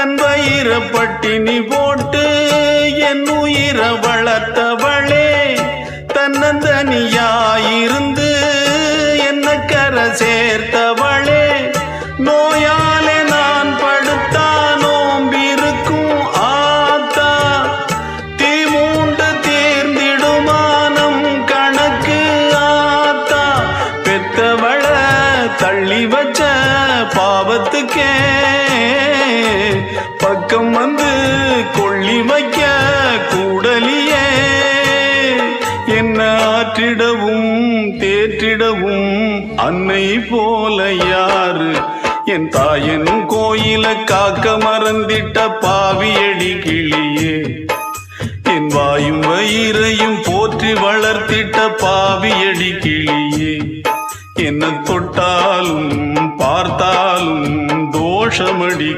தன் வயிற பட்டினி போட்டு என் உயிர வளர்த்தவளே, தன்னந்தனியாயிருந்து என்ன கரை சேர்த்தவளே, நோயாலே நான் படுத்தா நோம்பிருக்கும் ஆத்தா, தீ மூண்டு தீர்ந்திடுமானம் கணக்கு ஆத்தா, பெத்தவள தள்ளி வச்ச பாவத்துக்கே பக்கம் வந்து கொள்ளி வைக்க கூடலியே, என்ன ஆற்றிடவும் தேற்றிடவும் அன்னை போல யாரு, என் தாயன் கோயில காக்க மறந்திட்ட பாவியடி கிளியே, என் வாயும் வயிறையும் போற்றி வளர்த்திட்ட பாவியடி கிளியே, என்ன தொட்டாலும் பார்த்தாலும் தோஷமடி